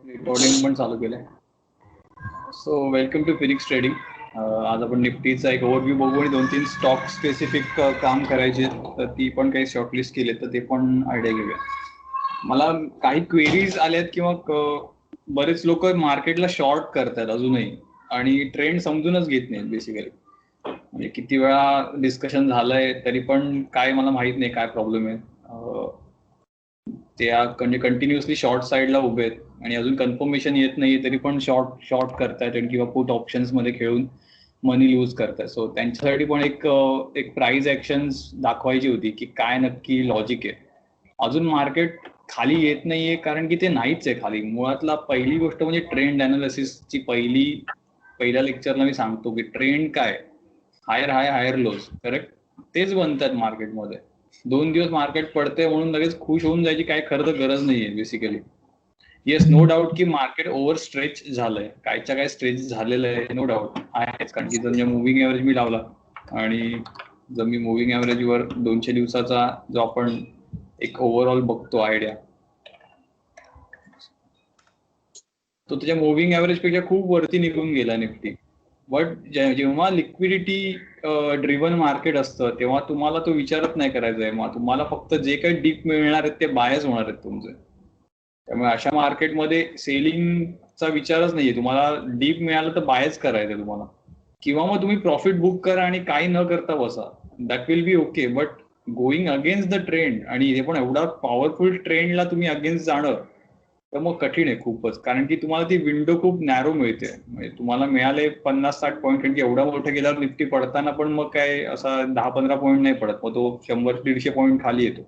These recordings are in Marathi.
रेकॉर्डिंग पण चालू केलंय. So welcome to Phoenix trading. आज आपण निफ्टीचा एक ओव्हरव्ह्यू बघू आणि 2-3 स्टॉक स्पेसिफिक काम करायचे, तर ती पण काही शॉर्टलिस्ट केले तर ते पण आयडिया घेऊया. मला काही क्वेरीज आल्यात किंवा बरेच लोक मार्केटला शॉर्ट करतात अजूनही आणि ट्रेंड समजूनच घेत नाहीत बेसिकली. म्हणजे किती वेळा डिस्कशन झालंय तरी पण काय मला माहित नाही काय प्रॉब्लेम आहे. ते कंटिन्युअसली शॉर्ट साईडला उभे आहेत आणि अजून कन्फर्मेशन येत नाही तरी पण शॉर्ट करतायत किंवा पुट ऑप्शन्स मध्ये खेळून मनी लूज करतायत. सो त्यांच्यासाठी पण एक प्राइस ऍक्शन्स दाखवायची होती की काय नक्की लॉजिक आहे. अजून मार्केट खाली येत नाहीये कारण की ते नाहीच आहे खाली. मुळातला पहिली गोष्ट म्हणजे ट्रेंड अनालिसिसची पहिल्या लेक्चरला मी सांगतो की ट्रेंड काय, हायर हाय हायर लोज, करेक्ट, तेच बनतात मार्केटमध्ये. 2 दिवस मार्केट पडते म्हणून लगेच खुश होऊन जायची काय खरं तर गरज नाहीये बेसिकली. येस, नो डाऊट की मार्केट ओव्हर स्ट्रेच झालंय, कायच्या काय स्ट्रेच झालेलं आहे, नो डाऊट आहेच. कारण की जर मुव्हिंग एव्हरेज मी लावला आणि जर मी मुव्हिंग एव्हरेजवर 200 दिवसाचा जो आपण एक ओव्हरऑल बघतो आयडिया, तो त्याच्या मुव्हिंग एव्हरेज पेक्षा खूप वरती निघून गेला निफ्टी. बट जेव्हा लिक्विडिटी ड्रिव्हन मार्केट असतं तेव्हा तुम्हाला तो विचारच नाही करायचा आहे. मग तुम्हाला फक्त जे काही डीप मिळणार आहेत ते बायच होणार आहेत तुमचे. त्यामुळे अशा मार्केटमध्ये सेलिंगचा विचारच नाहीये. तुम्हाला डीप मिळालं तर बायच करायचं तुम्हाला, किंवा मग तुम्ही प्रॉफिट बुक करा आणि काही न करता बसा, that will be okay. But going against the trend, आणि हे पण एवढा पॉवरफुल ट्रेंडला तुम्ही अगेन्स्ट जाणं तर मग कठीण आहे खूपच. कारण की तुम्हाला ती विंडो खूप नॅरो मिळते. म्हणजे तुम्हाला मिळाले 50-60 पॉईंट, कारण की एवढा मोठं गेल्यावर निफ्टी पडताना पण मग काय असा 10-15 पॉईंट नाही पडत, मग तो 100-150 पॉईंट खाली येतो.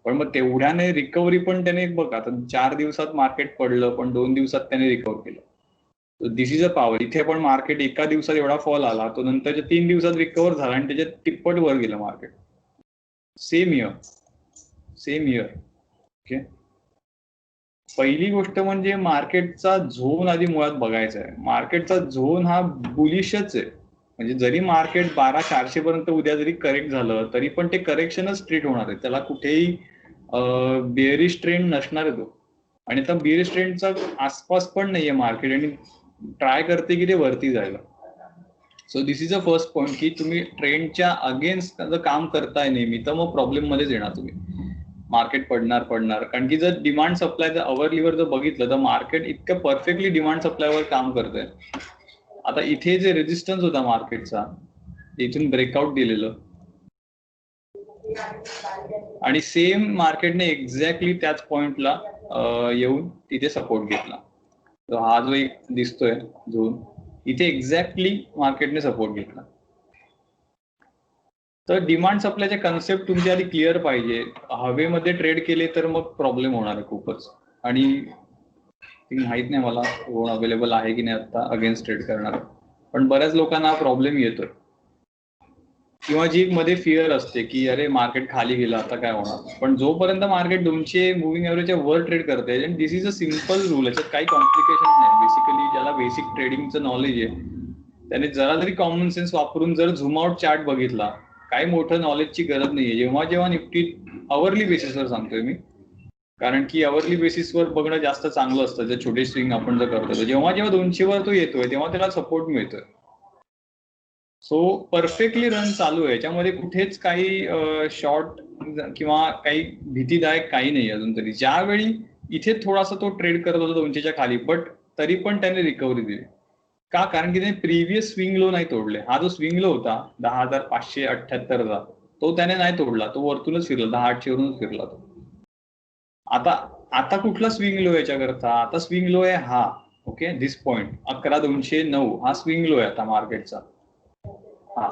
पण मग तेवढ्याने रिकव्हरी पण त्याने बघा, आता 4 दिवसात मार्केट पडलं पण 2 दिवसात त्याने रिकव्हर केलं. दिस इज अ पॉवर. इथे पण मार्केट एका दिवसात एवढा फॉल आला, तो नंतरच्या 3 दिवसात रिकव्हर झाला आणि त्याच्यात तिप्पट वर गेलं मार्केट. Same year. ओके, पहिली गोष्ट म्हणजे मार्केटचा झोन आधी मुळात बघायचा आहे. मार्केटचा झोन हा बुलिशच आहे. म्हणजे जरी मार्केट 12,400 पर्यंत उद्या जरी करेक्ट झालं तरी पण ते करेक्शनच स्ट्रेट होणार आहे. त्याला कुठेही बेअरिश ट्रेंड नसणार आहे तो. आणि आता बेअरिश ट्रेंडचा आसपास पण नाहीये मार्केट आणि ट्राय करते की ते वरती जायला. So this is a first point की तुम्ही ट्रेंडच्या अगेन्स्ट जर काम करताय नेहमी तर मग प्रॉब्लेम मध्येच येणार तुम्ही. मार्केट पडणार. कारण की जर डिमांड सप्लाय जर अवरलीवर जर बघितलं तर मार्केट इतकं परफेक्टली डिमांड सप्लायवर काम करतंय. आता इथे जे रेजिस्टन्स होता मार्केटचा, इथून ब्रेकआउट दिलेलं आणि सेम मार्केटने एक्झॅक्टली त्याच पॉइंटला येऊन तिथे सपोर्ट घेतला. तर हा जो एक दिसतोय झोन, इथे एक्झॅक्टली मार्केटने सपोर्ट घेतला. तर डिमांड सप्लायचे कन्सेप्ट तुमची आधी क्लिअर पाहिजे. हवेमध्ये ट्रेड केले तर मग प्रॉब्लेम होणार आहे खूपच. आणि माहित नाही मला कोण अवेलेबल आहे की नाही आता अगेन्स्ट ट्रेड करणार, पण बऱ्याच लोकांना हा प्रॉब्लेम येतोय. किंवा जी मध्ये फिअर असते की अरे मार्केट खाली गेलं आता काय होणार. पण जोपर्यंत मार्केट 200 मुव्हिंग एव्हरेजच्या वर ट्रेड करते, आणि this is a simple rule, याच्यात काही कॉम्प्लिकेशन नाही. बेसिकली ज्याला बेसिक ट्रेडिंगचं नॉलेज आहे त्याने जरा जरी कॉमन सेन्स वापरून जर झूम आउट चार्ट बघितला, काही मोठं नॉलेजची गरज नाहीये. जेव्हा निफ्टी अवरली बेसिसवर सांगतोय मी, कारण की अवरली बेसिसवर बघणं जास्त चांगलं असतं. जर छोटे स्विंग आपण जर करतो, जेव्हा 200 वर तो येतोय तेव्हा त्याला सपोर्ट मिळतोय. सो परफेक्टली रन चालू आहे, याच्यामध्ये कुठेच काही शॉर्ट किंवा काही भीतीदायक काही नाही अजून तरी. ज्यावेळी इथे थोडासा तो ट्रेड करत होता 200च्या खाली, बट तरी पण त्याने रिकव्हरी दिली. का? कारण की त्याने प्रिव्हियस स्विंग लो नाही तोडले. हा जो स्विंग लो होता 10,578चा, तो त्याने नाही तोडला, तो वरतूनच फिरला, 10,800 वरूनच फिरला तो. आता कुठला स्विंग लो याच्याकरता? आता स्विंग लो आहे हा, ओके, दिस पॉइंट 11,209 हा स्विंग लो आहे आता मार्केटचा. हा,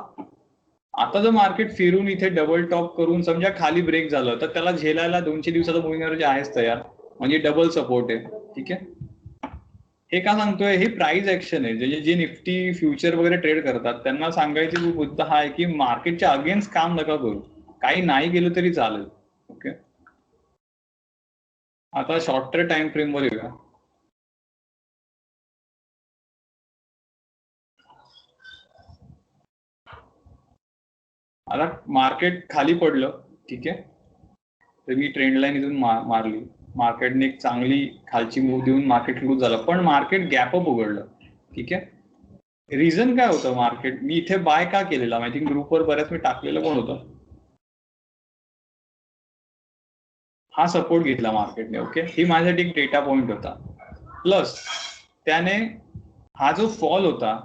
आता जर मार्केट फिरून इथे डबल टॉप करून समजा खाली ब्रेक झालं तर त्याला झेलायला 200 दिवसाचा मुव्हिंग एव्हरेज आहेच तयार, म्हणजे डबल सपोर्ट आहे. ठीक आहे, हे का सांगतोय? हे प्राइस ऍक्शन आहे. जे निफ्टी फ्युचर वगैरे ट्रेड करतात त्यांना सांगायची मुद्दा हा आहे की मार्केटच्या अगेन्स्ट काम नका करू, काही नाही गेलं तरी चालेल. ओके, आता शॉर्टर टाइम फ्रेम वर येऊया. आता मार्केट खाली पडलं, ठीक आहे, तर मी ट्रेंड लाईन इथून मारली. मार्केटने एक चांगली खालची मूव्ह देऊन मार्केट क्लोज झालं, पण मार्केट गॅपअप उघडलं. ठीक आहे. रिझन काय होतं मार्केट, मी इथे बाय का केलेला, आय थिंक ग्रुपवर बऱ्याच मी टाकलेलं पण होतं. हा सपोर्ट घेतला मार्केटने. ओके, ही माझ्यासाठी एक डेटा पॉइंट होता. प्लस त्याने हा जो फॉल होता,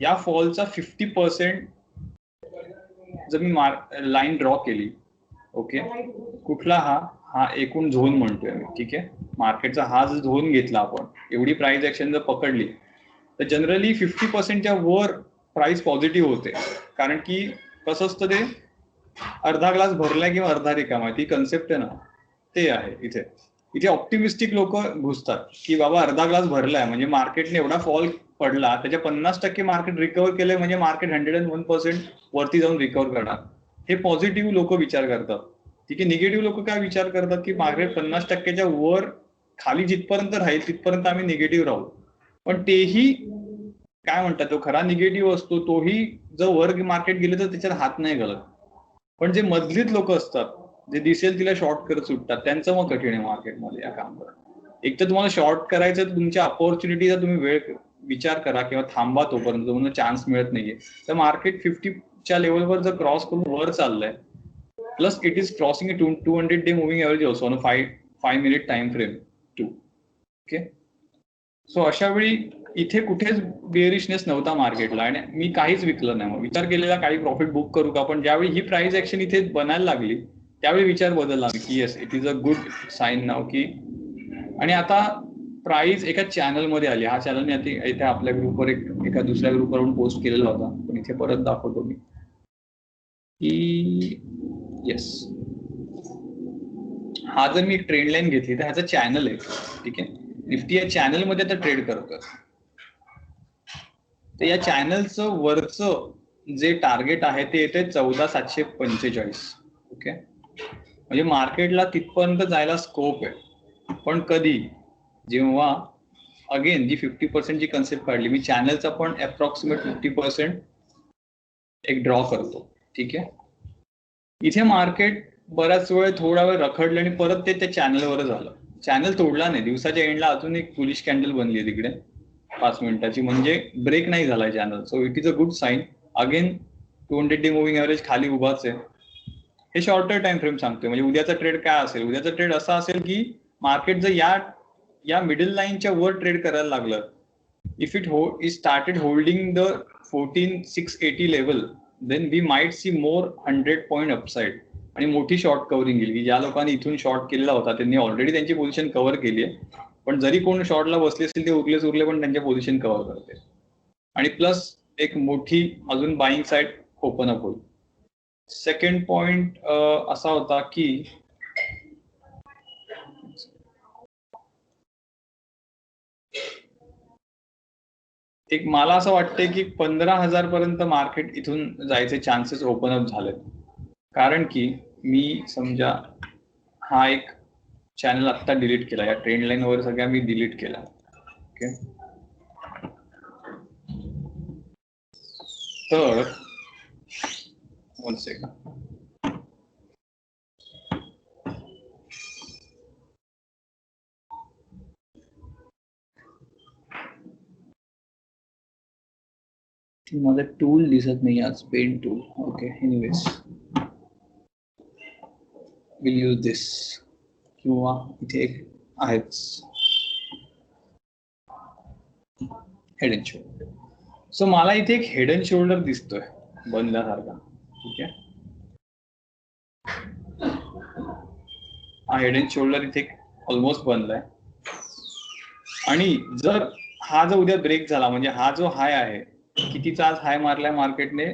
या फॉलचा 50% जर मी लाईन ड्रॉ केली, ओके, कुठला हा हा एकूण झोन म्हणतोय मी. ठीक आहे, मार्केटचा हा जो झोन घेतला आपण, एवढी प्राइस ऍक्शन जर पकडली तर जनरली 50%च्या वर प्राइस पॉझिटिव्ह होते. कारण की कसं असतं, ते अर्धा ग्लास भरलाय किंवा अर्धा रिकामा, ती कन्सेप्ट आहे ना, ते आहे इथे. इथे ऑप्टिमिस्टिक लोक घुसतात की बाबा अर्धा ग्लास भरलाय म्हणजे मार्केटने एवढा फॉल पडला, त्याच्या 50% मार्केट रिकव्हर केलंय म्हणजे मार्केट 101% वरती जाऊन रिकव्हर करणार. हे पॉझिटिव्ह लोक विचार करतात. ठीक आहे. निगेटिव्ह लोक काय विचार करतात की मार्केट 50%च्या वर खाली जिथपर्यंत राहील तिथपर्यंत आम्ही निगेटिव्ह राहू. पण तेही काय म्हणतात, तो खरा निगेटिव्ह असतो, तोही जर वर मार्केट गेले तर त्याच्यात हात नाही घालत. पण जे मधलीत लोक असतात, जे दिसेल तिला शॉर्ट करत सुटतात, त्यांचं मग कठीण आहे मार्केटमध्ये या काम करणं. एक तर तुम्हाला शॉर्ट करायचं तर तुमच्या अपॉर्च्युनिटीचा तुम्ही वेळ विचार करा किंवा थांबा तोपर्यंत तुम्हाला चान्स मिळत नाहीये. तर मार्केट 50च्या लेवलवर जर क्रॉस करून वर चाललंय, plus it is crossing 200 day moving average also on 5 minute time frame too. Okay, so अशा वेळी इथे कुठेच बेअरिशनेस नव्हता मार्केटला आणि मी काहीच विकलं नाही. मग विचार केलेला काही प्रॉफिट बुक करू का, पण ज्यावेळी ही प्राइस ऍक्शन इथे बनायला लागली त्यावेळी विचार बदलला की yes, it is a good sign नाव की. आणि आता प्राइस एका चॅनलमध्ये आली. हा चॅनल मी आता इथे आपल्या ग्रुपवर एका दुसऱ्या ग्रुपवरून पोस्ट केलेला होता, पण इथे परत दाखवतो मी की येस, हा जर मी ट्रेंड लाईन घेतली तर ह्याचा चॅनल आहे. ठीक आहे, निफ्टी या चॅनलमध्ये आता ट्रेड करतोय. तर या चॅनलचं वरचं जे टार्गेट आहे ते येते 14,745. ओके, म्हणजे मार्केटला तिथपर्यंत जायला स्कोप आहे. पण कधी, जेव्हा अगेन जी 50% जी कन्सेप्ट काढली मी, चॅनलचा पण अप्रॉक्सिमेट 50% एक ड्रॉ करतो. ठीक आहे, इथे मार्केट बराच वेळ थोडा वेळ रखडलं आणि परत ते त्या चॅनलवर झालं. चॅनल तोडला नाही, दिवसाच्या एंडला अजून एक बुलिश कॅन्डल बनली आहे तिकडे 5 मिनिटाची, म्हणजे ब्रेक नाही झालाय channel. So it is a good sign. Again 200 day moving average खाली उभाच आहे. हे शॉर्टर टाइम फ्रेम सांगतोय. म्हणजे उद्याचा ट्रेड काय असेल, उद्याचा ट्रेड असा असेल की मार्केट जर या मिडल लाईनच्या वर ट्रेड करायला लागलं, if it started holding the 14,680 level, then we might see more 100 point upside आणि मोठी शॉर्ट कव्हरिंग येईल. की ज्या लोकांनी इथून शॉर्ट केलेला होता त्यांनी ऑलरेडी त्यांची पोझिशन कव्हर केली आहे, पण जरी कोण शॉर्टला बसले असतील ते उरले पण त्यांच्या पोझिशन कव्हर करते. आणि प्लस एक मोठी अजून बाईंग साईड ओपन अप होईल. सेकंड पॉइंट असा होता की एक मला असं वाटतंय की 15,000 पर्यंत मार्केट इथून जायचे चान्सेस ओपन अप झालेत. कारण की मी समजा हा एक चॅनल आत्ता डिलीट केला, या ट्रेंड लाईन वर सगळ्या मी डिलीट केला. ओके, तर 1 सेकंड, माझा टूल दिसत नाही आज, pen tool. Okay, anyways will use this, किंवा इथे एक आहेच हेड अँड शोल्डर. सो मला इथे एक हेड अँड शोल्डर दिसतोय बनल्यासारखा. ठीक आहे, हा हेड अँड शोल्डर इथे ऑलमोस्ट बनलाय. आणि जर हा जो उद्या ब्रेक झाला, म्हणजे हा जो हाय आहे, कितीचा आज हाय मारलाय मार्केटने,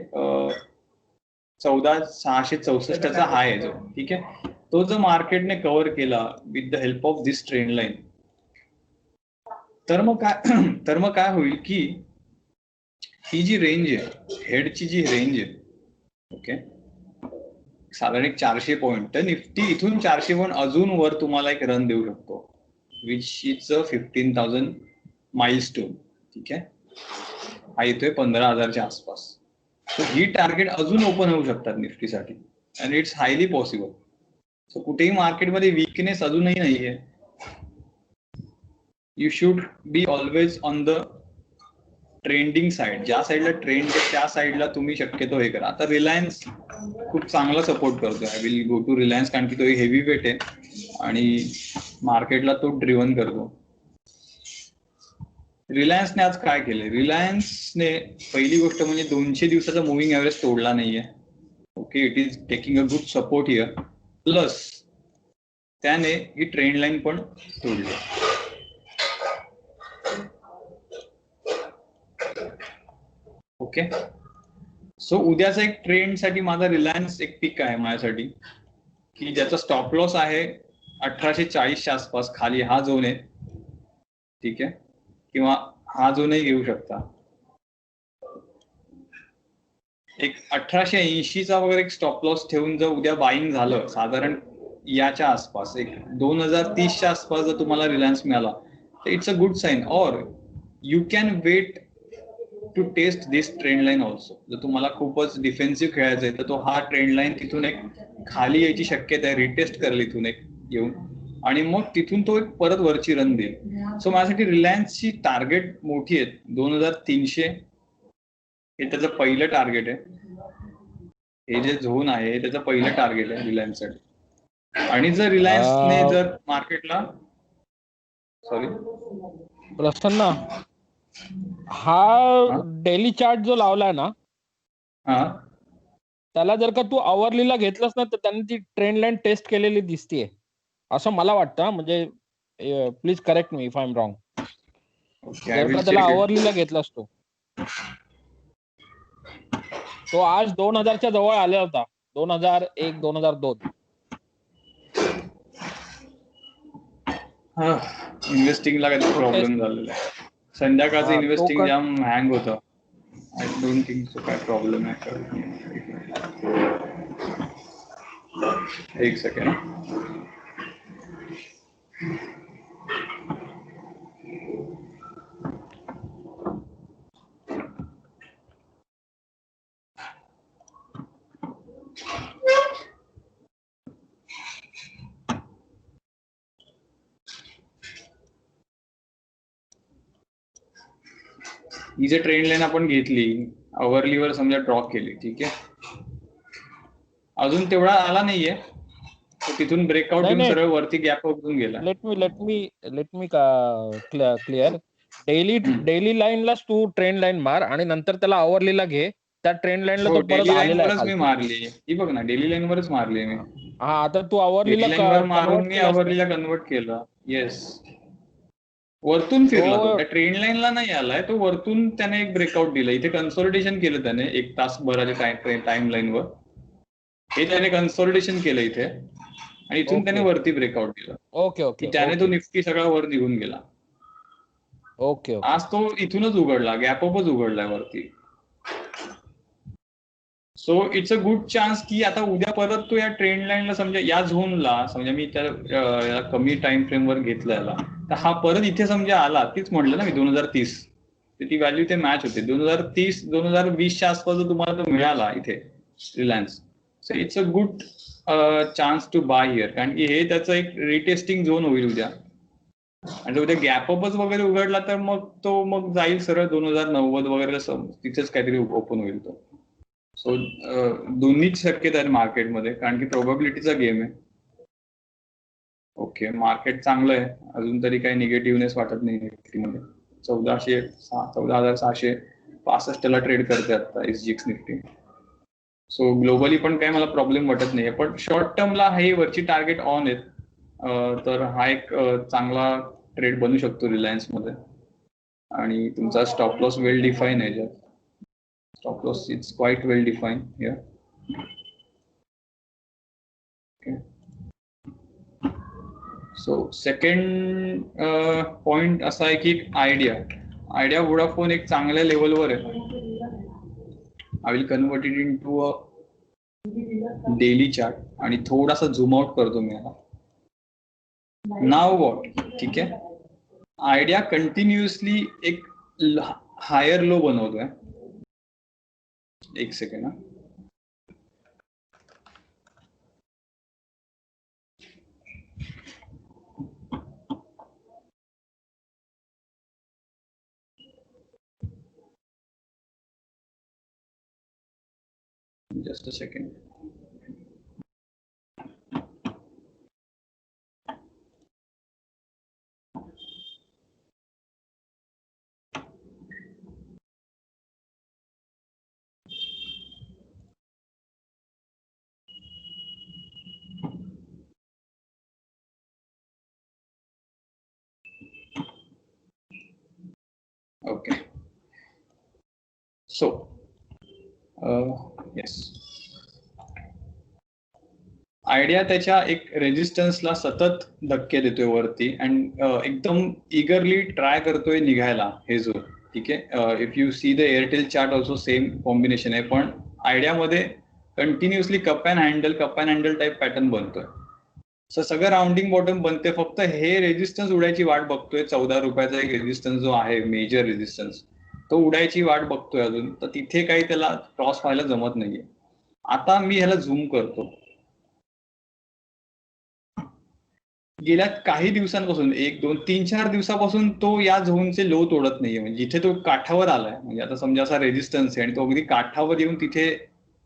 14,664चा हाय आहे जो. ठीक आहे, तो जर मार्केटने कव्हर केला with the help of this trend line, तर मग काय होईल की ही जी रेंज आहे, हेडची जी रेंज आहे, ओके, साधारण एक 400 पॉईंट, तर निफ्टी इथून 400 पॉईंट अजून वर तुम्हाला एक रन देऊ शकतो, विच इज 15,000 माइलस्टोन. ठीक आहे, हा येतोय 15,000च्या आसपास. सो ही टार्गेट अजून ओपन होऊ शकतात निफ्टीसाठी, and it's highly possible. So कुठेही मार्केटमध्ये वीकनेस अजूनही नाहीये. You should be always on the trending side. ज्या साईडला ट्रेंड आहे त्या साईडला तुम्ही शक्यतो हे करा. आता रिलायन्स खूप चांगला सपोर्ट करतोय. I will go to Reliance, कारण की तो हेवी वेट आहे आणि मार्केटला तो ड्रिव्हन करतो. रिलायन्सने आज काय केले? रिलायन्सने पहिली गोष्ट म्हणजे 200 दिवसाचा मुव्हिंग ऍव्हरेज तोडला नाहीये. Okay, it is taking a good support here. Plus त्याने ही ट्रेंड लाईन पण तोडली. ओके, सो उद्याचा एक ट्रेंड साठी माझा रिलायन्स एक पिक आहे माझ्यासाठी, की ज्याचा स्टॉप लॉस आहे 1840च्या आसपास. खाली हा झोन आहे, ठीक आहे, किंवा हा झोनही घेऊ शकता. एक 1880चा वगैरे एक स्टॉप लॉस ठेवून जर उद्या बाईंग झालं साधारण याच्या आसपास, एक 2030च्या आसपास जर तुम्हाला रिलायन्स मिळाला तर it's a good sign. Or you can wait to test this trend line also. जर तुम्हाला खूपच डिफेन्सिव्ह खेळायचं आहे तर तो हा ट्रेंड लाईन तिथून एक खाली यायची शक्यता आहे, रिटेस्ट करेल इथून एक येऊन, आणि मग तिथून तो एक परत वरची रन देईल. सो माझ्यासाठी रिलायन्सची टार्गेट मोठी आहेत. 2300 हे त्याचं पहिलं टार्गेट आहे. हे जे झोन आहे हे त्याचं पहिलं टार्गेट आहे रिलायन्ससाठी. आणि जर रिलायन्सने जर मार्केटला प्रसन्न, हा डेली चार्ट जो लावलाय ना, त्याला जर का तू आवरलीला घेतलंस ना तर त्यांनी ती ट्रेंड लाईन टेस्ट केलेली दिसतीये असं मला वाटतं. म्हणजे please correct me if I am wrong. जर का त्याला आवरलीला घेतलास तो आज 2000च्या जवळ आला होता. 2001 2002. इन्व्हेस्टिंगला काही प्रॉब्लेम झालेला आहे. संध्याकाळचं इन्व्हेस्टिंग जाम हँग होतं. आय डोंट थिंक सो काय प्रॉब्लेम आहे. एक सेकंड. ही जे ट्रेंड लाईन आपण घेतली, आवरलीवर समजा ड्रॉप केली, ठीक आहे, अजून तेवढा आला नाहीये, तिथून ब्रेकआउट घेऊन सरळ वरती गॅप घेऊन गेला. Let me clear. डेली लाईनलाच तू ट्रेंड लाईन मार आणि नंतर त्याला आवरलीला घे. त्या ट्रेंड लाईनला तो परत आलेला आहे. मी मारली ही बघ ना, डेली लाईन वरच मारली मी. हा, आता तू आवरलीला मारून मी आवरलीला कन्वर्ट केलं. येस, वरतून फिरला तो, त्या ट्रेंड लाईनला नाही आलाय तो, वरतून त्याने एक ब्रेकआउट दिलं. इथे कन्सोलिडेशन केलं त्याने 1 तासभराच्या टाइम लाईनवर. हे त्याने कन्सोलिडेशन केलं इथे आणि इथून त्याने वरती ब्रेकआउट दिलं. ओके. त्याने तो निफ्टी सगळा वर निघून गेला. ओके. आज तो इथूनच उघडला, गॅपअपच उघडलाय वरती. So it's a good chance की आता उद्या परत तो या ट्रेंड लाईनला, समजा या झोनला, समजा मी त्या कमी टाइम फ्रेमवर घेतला याला, तर हा परत इथे समजा आला, तीच म्हटलं ना मी 2030, ती व्हॅल्यू ते मॅच होते. 2030 2020च्या आसपास जर तुम्हाला तो मिळाला इथे Reliance, so it's a good chance to buy here, कारण की हे त्याचं एक रिटेस्टिंग झोन होईल उद्या. आणि जर उद्या गॅपअपच वगैरे उघडला तर मग जाईल सरळ 2090 वगैरे, तिथेच काहीतरी ओपन होईल तो. सो दोन्हीच शक्यता आहे मार्केटमध्ये, कारण की प्रोबॅबिलिटीचा गेम आहे. ओके, मार्केट चांगलं आहे, अजून तरी काही निगेटिव्हनेस वाटत नाही निफ्टीमध्ये. 14,665ला ट्रेड करते आता SGX निफ्टी. सो ग्लोबली पण काही मला प्रॉब्लेम वाटत नाहीये, पण शॉर्ट टर्मला हे वरची टार्गेट ऑन आहेत. तर हा एक चांगला ट्रेड बनू शकतो रिलायन्स मध्ये. आणि तुमचा स्टॉप लॉस वेल डिफाईन आहे. Stop loss is quite well defined here. Okay. So second point असा आहे की आयडिया वोडाफोन एक चांगल्या लेवलवर आहे. I will convert it into a daily chart आणि थोडासा झूम आउट करतो मी याला. नाव वॉट, ठीक आहे, आयडिया कंटिन्युअसली एक हायर लो बनवतोय. एक सेकंड हा. Just a second. Okay. So yes, idea त्याच्या एक रेजिस्टन्सला सतत धक्के देतोय वरती अँड एकदम इगरली ट्राय करतोय निघायला हे जो. ठीक आहे. If you see the Airtel chart also same combination आहे, पण आयडियामध्ये continuously cup and handle type pattern बनतोय. सो सगळं राउंडिंग बॉटम बनते, फक्त हे रेजिस्टन्स उडायची वाट बघतोय. 14 रुपयाचा एक रेजिस्टन्स जो आहे मेजर रेजिस्टन्स, तो उडायची वाट बघतोय अजून. तर तिथे काही त्याला क्रॉस व्हायला जमत नाहीये. आता मी ह्याला झूम करतो. गेल्या काही दिवसांपासून 1, 2, 3, 4 दिवसापासून तो या झोनचे लो तोडत नाहीये. म्हणजे जिथे तो काठावर आलाय, म्हणजे आता समजा असा रेजिस्टन्स आहे आणि तो अगदी काठावर येऊन तिथे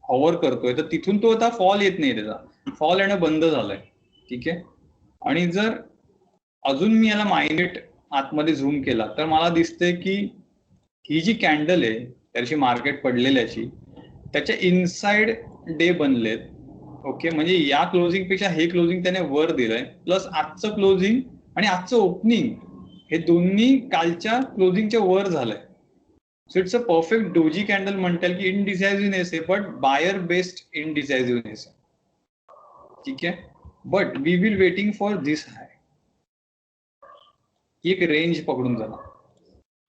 हॉवर करतोय, तर तिथून तो आता फॉल येत नाही. त्याचा फॉल येणं बंद झालंय. ठीक आहे. आणि जर अजून मी याला मायन्यूट आतमध्ये झूम केला तर मला दिसतंय की ही जी कॅन्डल आहे त्याची मार्केट पडलेल्याची, त्याच्या इनसाइड डे बनलेत. ओके. म्हणजे या क्लोजिंग पेक्षा हे क्लोजिंग त्याने वर दिलंय, प्लस आजचं क्लोजिंग आणि आजचं ओपनिंग हे दोन्ही कालच्या क्लोजिंगच्या वर झालंय. So it's a perfect doji candle म्हणता येईल की इनडिसायझिव्हनेस आहे, बट बायर बेस्ड इनडिसायझिव्हनेस आहे. ठीक आहे. But we will waiting for this high. ही एक रेंज पकडून झाला.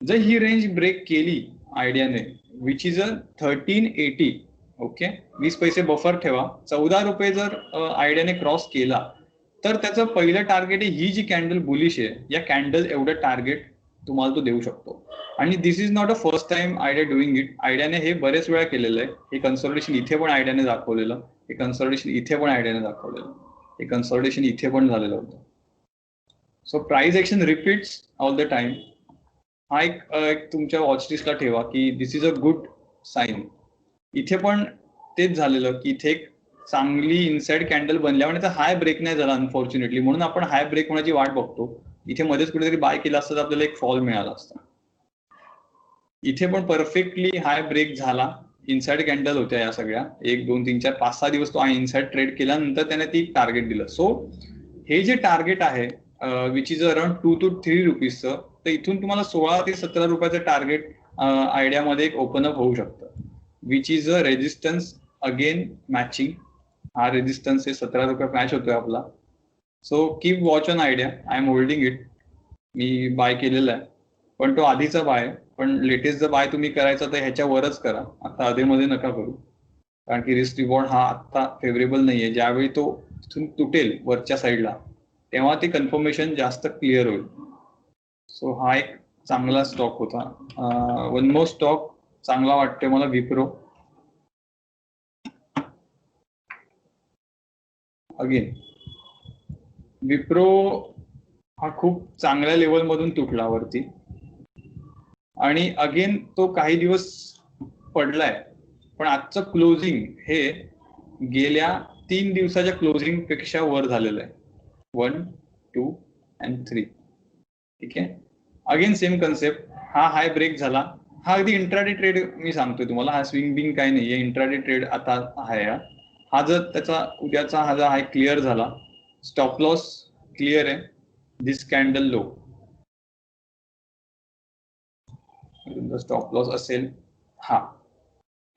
जर ही रेंज ब्रेक केली आयडियाने, विच इज अ 1380. ओके. 20 पैसे बफर ठेवा. 14 रुपये जर आयडियाने क्रॉस केला तर त्याचं पहिलं टार्गेट आहे ही जी कॅन्डल बुलिश आहे, या कॅन्डल एवढं टार्गेट तुम्हाला तो देऊ शकतो. आणि this is not a first time Idea doing it. आयडियाने हे बरेच वेळा केलेलं आहे. हे कन्सल्टेशन इथे पण आयडियाने दाखवलेलं, हे कन्सल्टेशन इथे पण आयडियाने दाखवलेलं, हे कन्सल्टेशन इथे पण झालेलं होतं. So price action repeats all the time. हा एक तुमच्या वॉच लिस्टला ठेवा की दिस इज अ गुड साईन. इथे पण तेच झालेलं की इथे एक चांगली इनसाइड कॅन्डल बनल्यावर तर हाय ब्रेक नाही झाला अनफॉर्च्युनेटली, म्हणून आपण हाय ब्रेक होण्याची वाट बघतो. इथे मध्येच कुठेतरी बाय केला असता तर आपल्याला एक फॉल मिळाला असता. इथे पण परफेक्टली हाय ब्रेक झाला. इनसाइड कॅन्डल होत्या या सगळ्या. 1, 2, 3, 4, 5, 6 दिवस तो इनसाइड ट्रेड केल्यानंतर त्याने ती टार्गेट दिलं. सो हे जे टार्गेट आहे विच इज अराउंड 2 to 3 रुपीजचं, तर इथून तुम्हाला 16 ते 17 रुपयाचं टार्गेट आयडियामध्ये एक ओपन अप होऊ शकतं, which is a resistance again matching. हा रेजिस्टन्स हे 17 रुपये मॅच होतोय आपला. So keep watch on Idea. I am holding it. मी बाय केलेला आहे, पण तो आधीचा बाय. पण लेटेस्ट जर बाय तुम्ही करायचा तर ह्याच्यावरच करा. आता आधीमध्ये नका करू, कारण की रिस्क रिवॉर्ड हा आता फेवरेबल नाहीये. ज्यावेळी तो इथून तुटेल वरच्या साईडला तेव्हा ते कन्फर्मेशन जास्त क्लिअर होईल. सो हा एक चांगला स्टॉक होता. वन मोर स्टॉक चांगला वाटतोय मला, विप्रो. अगेन विप्रो हा खूप चांगल्या लेवलमधून तुटला वरती आणि अगेन तो काही दिवस पडलाय. पण आजचं क्लोजिंग हे गेल्या 3 दिवसाच्या क्लोजिंग पेक्षा वर झालेलं आहे. 1, 2 and 3. ठीक आहे. Again same concept. हा हाय ब्रेक झाला. हा अगदी इंट्राडे ट्रेड मी सांगतोय तुम्हाला. हा स्विंग बिंग काही नाहीये, इंट्राडे ट्रेड आता आहे. हा जर त्याचा उद्याचा हा जर हाय क्लिअर झाला, स्टॉप लॉस क्लिअर आहे. दिस कॅन्डल लो, स्टॉप लॉस असेल हा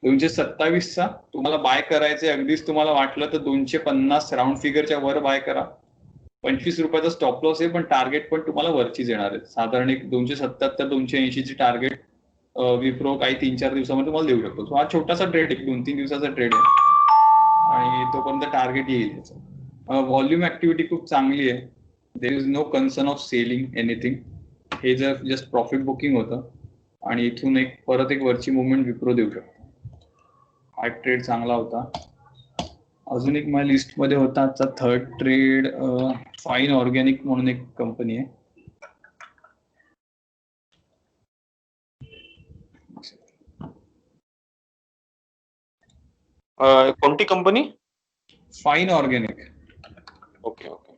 227चा. तुम्हाला बाय करायचे अगदीच तुम्हाला वाटलं तर 250 राऊंड फिगरच्या वर बाय करा. 25 रुपयाचा स्टॉप लॉस आहे, पण टार्गेट पण तुम्हाला वरचीच येणार आहे. साधारण एक 277, 280 ची टार्गेट विप्रो काही 3-4 दिवसामध्ये तुम्हाला देऊ शकतो. हा छोटासा ट्रेड आहे, 2-3 दिवसाचा ट्रेड आहे आणि तोपर्यंत टार्गेट येईल त्याचं. व्हॉल्यूम ऍक्टिव्हिटी खूप चांगली आहे. There is no concern of selling anything. हे जर जस्ट प्रॉफिट बुकिंग होतं आणि इथून एक परत एक वरची मुवमेंट विप्रो देऊ शकतो. हा ट्रेड चांगला होता. अजून एक माझ्या लिस्ट मध्ये होता आजचा थर्ड ट्रेड, फाईन ऑर्गॅनिक म्हणून एक कंपनी आहे. कोणती company? Fine organic. Okay okay.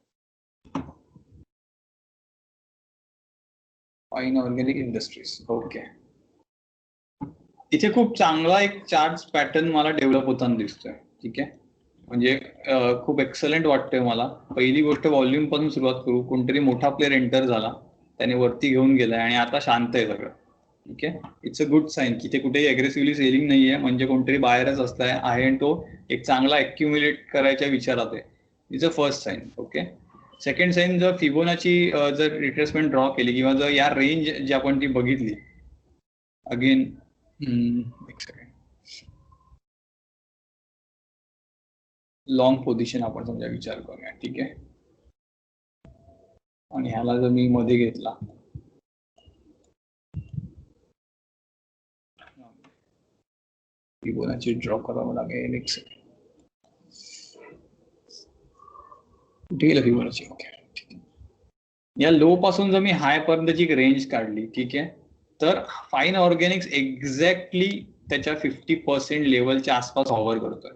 Fine organic industries. Okay. इथे खूप चांगला एक चार्ट पॅटर्न मला डेव्हलप होताना दिसतोय. ठीक आहे, म्हणजे खूप एक्सलंट वाटतंय मला. पहिली गोष्ट व्हॉल्यूम पासून सुरुवात करू. कोणतरी मोठा प्लेअर एंटर झाला, त्याने वरती घेऊन गेलाय आणि आता शांत आहे सगळं. ठीक आहे, इट्स अ गुड साईन की ते कुठेही अग्रेसिव्हली सेलिंग नाहीये, म्हणजे कोणतरी बाहेरच असलाय आहे आणि तो एक चांगला अॅक्युम्युलेट करायच्या विचारात आहे. It's a first sign. Okay. Second sign, जर फिबोनाची जर रिट्रेसमेंट ड्रॉ केली किंवा जर या रेंज जी आपण ती बघितली अगेन, एक सेकंड, लॉंग पोझिशन आपण समजा विचार करूया. ठीक आहे, आणि ह्याला जर मी मध्ये घेतला, फिबोनाची ड्रॉ करावं लागेल. एक सेकंड, ठीक आहे फिबोनाची. ओके, या लो पासून जर मी हाय पर्यंतची एक रेंज काढली, ठीक आहे, तर फाईन ऑर्गॅनिक्स एक्झॅक्टली त्याच्या 50% लेवलच्या आसपास हॉवर करतोय.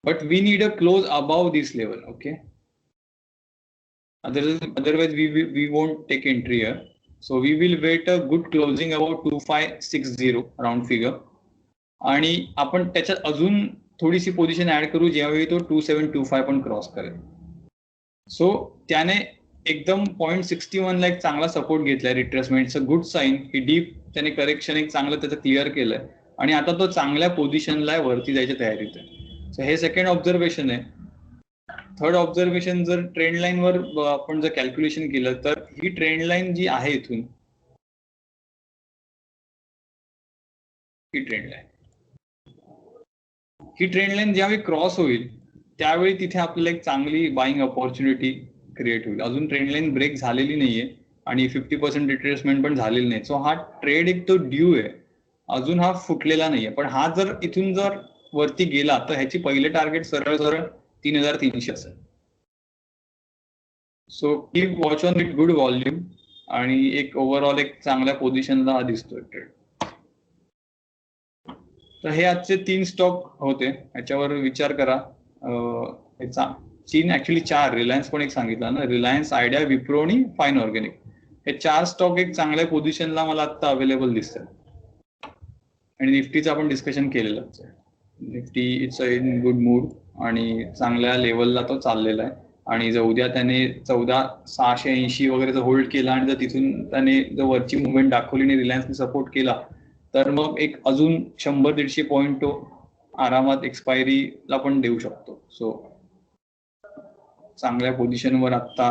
But we need a close above this level. Okay, otherwise we won't take entry here. So we will wait a good closing about 2560 round figure, आणि आपण त्याच्यात अजून थोडीशी पोझिशन ऍड करू ज्यावेळी तो 2725 पण क्रॉस करेल. सो त्याने एकदम 0.61 ला एक चांगला सपोर्ट घेतलाय रिट्रेसमेंटचा. गुड साईन की डीप त्याने करेक्शन एक चांगलं त्याचं क्लिअर केलंय आणि आता तो चांगल्या पोझिशनला वरती जायच्या तयारीत आहे. सो हे सेकंड ऑब्झर्वेशन आहे. थर्ड ऑब्झर्वेशन, जर ट्रेंड लाईन वर आपण जर कॅल्क्युलेशन केलं तर ही ट्रेंड लाईन जी आहे इथून, ही ट्रेंड लाईन ज्यावेळी क्रॉस होईल त्यावेळी तिथे आपल्याला एक चांगली बाईंग ऑपॉर्च्युनिटी क्रिएट होईल. अजून ट्रेंड लाईन ब्रेक झालेली नाहीये आणि 50% रिट्रेसमेंट पण झालेली नाही. सो हा ट्रेड एक तो ड्यू आहे, अजून हा फुटलेला नाहीये. पण हा जर इथून जर वरती गेला तर ह्याची पहिले टार्गेट सरळ 3300 असेल. So keep watch on it, good volume आणि एक ओव्हरऑल एक चांगल्या पोझिशनला हा दिसतोय ट्रेड. तर हे आजचे 3 स्टॉक होते, याच्यावर विचार करा. 3 ऍक्च्युली 4, रिलायन्स पण एक सांगितला ना, रिलायन्स, आयडिया, विप्रो आणि फाईन ऑर्गॅनिक. हे 4 स्टॉक एक चांगल्या पोझिशनला मला आता अवेलेबल दिसतात. आणि निफ्टीचं आपण डिस्कशन केलेलंच आहे. Nifty it's in good mood आणि चांगल्या लेवलला तो चाललेला आहे. आणि जर उद्या त्याने 14,680 वगैरे जर होल्ड केला आणि जर तिथून त्याने जर वरची मुवमेंट दाखवली आणि रिलायन्सने सपोर्ट केला तर मग एक अजून 100-150 पॉईंट तो आरामात एक्सपायरीला पण देऊ शकतो. सो चांगल्या पोझिशनवर आता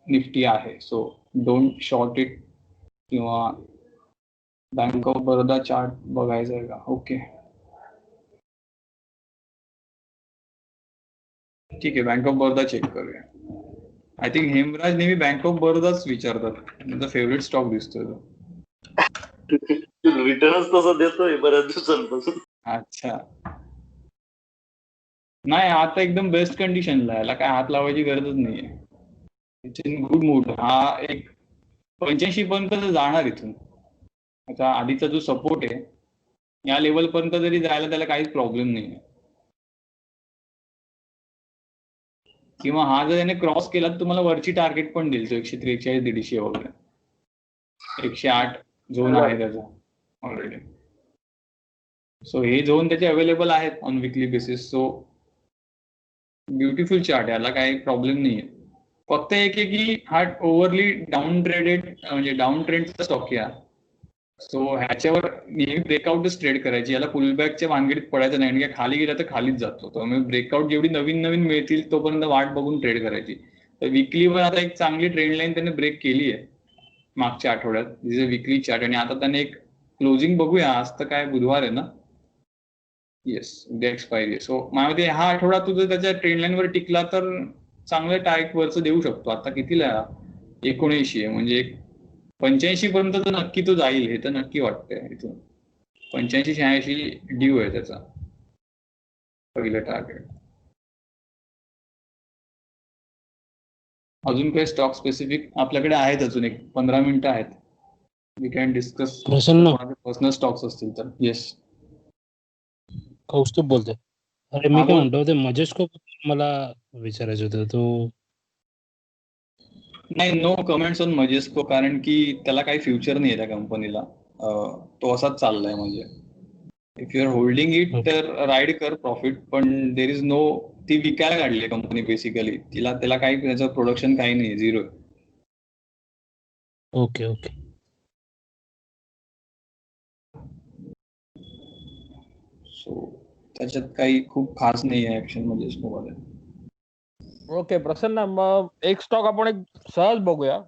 निफ्टी आहे. So don't short it. किंवा बँक ऑफ बरोदा चार्ट बघायचा आहे का? ओके, ठीक आहे, बँक ऑफ बरोदा चेक करूया. आय थिंक हेमराज नेहमी बँक ऑफ बरोदाच विचारतात, माझा फेवरेट स्टॉक दिसतोय तो. रिटर्नच तसं देतोय बऱ्याच दिवसांपासून. अच्छा, नाही आता एकदम बेस्ट कंडिशनला, याला काय हात लावायची गरजच नाहीये. It's in good mood. हा एक 85 पर्यंत जाणार इथून. आता आधीचा जो सपोर्ट आहे या लेवल पर्यंत जरी जायला त्याला काहीच प्रॉब्लेम नाही. किंवा हा जर याने क्रॉस केला तर तुम्हाला वरची टार्गेट पण देईल तो 143, 150 वगैरे. 108 झोन आहे त्याचा ऑलरेडी. सो हे झोन त्याचे अवेलेबल आहेत on weekly basis. So beautiful chart, याला काही प्रॉब्लेम नाहीये. फक्त एक आहे की हा ओव्हरली डाऊन ट्रेडेड, म्हणजे डाऊन ट्रेंडचा स्टॉक आहे. सो ह्याच्यावर नेहमी ब्रेकआउटच ट्रेड करायची, याला पुलबॅकच्या भानगडीत पडायचं नाही. आणि खाली गेला तर खालीच जातो. त्यामुळे ब्रेकआउट जेवढी नवीन मिळतील तोपर्यंत वाट बघून ट्रेड करायची. तर विकलीवर आता एक चांगली ट्रेंड लाईन त्याने ब्रेक केली आहे मागच्या आठवड्यात. This a weekly chart. आणि आता त्याने एक क्लोजिंग बघूया. आज तर काय बुधवार आहे ना, येस, उद्या एक्सपायरी. सो माझ्या हा आठवडा तुझं त्याच्या ट्रेंड लाईन वर टिकला तर चांगलं टार्गेट वरचं देऊ शकतो. आता कितीला 79 आहे, म्हणजे 85 पर्यंत तर नक्की तो जाईल, हे तर नक्की वाटतंय. इथून 85-86 ड्यू आहे त्याचा पहिलं टार्गेट. अजून काही स्टॉक स्पेसिफिक आपल्याकडे आहेत? अजून एक 15 मिनिटं आहेत. We can discuss personal stocks असतील तर. येस, कौस्तुभ बोलतोय. अरे मी हा काय बोल. म्हणतो ते मजेस्को मला विचारायचं होतं. तो नाही, नो कमेंट्स ऑन मजेस्को, कारण की त्याला काही फ्युचर नाही आहे त्या कंपनीला. तो असाच चाललाय म्हणजे. If you are holding it okay तर राईड कर प्रॉफिट, पण देर इज नो. ती विकायला काढली कंपनी बेसिकली. त्याला काही त्याचं प्रोडक्शन काही नाही, झिरो. Okay okay. सो त्याच्यात काही खूप खास नाही आहे ऍक्शन मजेस्को मध्ये. ओके प्रसन्न, मग एक स्टॉक आपण एक सहज बघूया.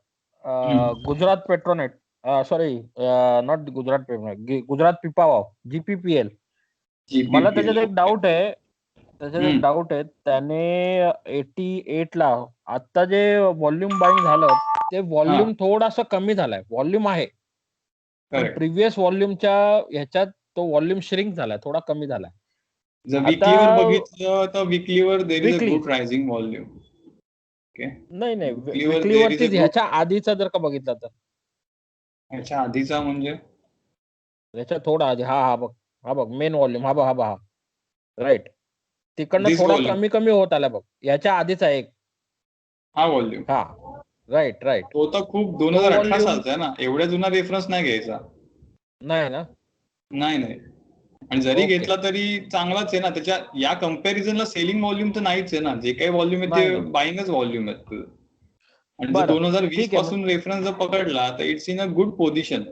Gujarat Petronet, sorry not Gujarat Petronet, Gujarat Pipavav, GPPL. मला त्याच्यात एक डाऊट आहे. त्याने 88 ला आता जे व्हॉल्यूम बाईंग झालं ते व्हॉल्यूम थोडासा कमी झालाय. व्हॉल्यूम आहे पण करेक्ट. प्रिव्हियस व्हॉल्यूमच्या ह्याच्यात तो व्हॉल्यूम श्रिंक झालाय, थोडा कमी झालाय. जर आता विकलीवर बघितलं तर विकलीवर there is a Weekly. Good rising volume. Okay. नाही नाही, विकलीवर विकली there is a वरतीच good. ह्याच्या आधीचा जर का बघितला तर ह्याच्या आधीचा म्हणजे ह्याच्या थोडा आधी, हा बघ मेन व्हॉल्यूम, हा राईट, तिकडनं This थोडा volume. कमी कमी होत आला बघ. याच्या आधीचा एक, हा व्हॉल्यूम हा राईट. तो तर खूप तो 2018 volume सालचा आहे ना, एवढ्या जुना रेफरन्स नाही घ्यायचा. नाही ना. नाही, आणि जरी ओके. घेतला तरी चांगलाच आहे ना. त्याच्या या कम्पॅरिझनला सेलिंग व्हॉल्यूम तर नाहीच आहे ना. जे काही व्हॉल्यूम आहे ते नाही. बाईंगच व्हॉल्यूम आहे. आणि जर बरं 2020 ठीक आहे मग. पासून रेफरन्स जर पकडला तर it's in a good position.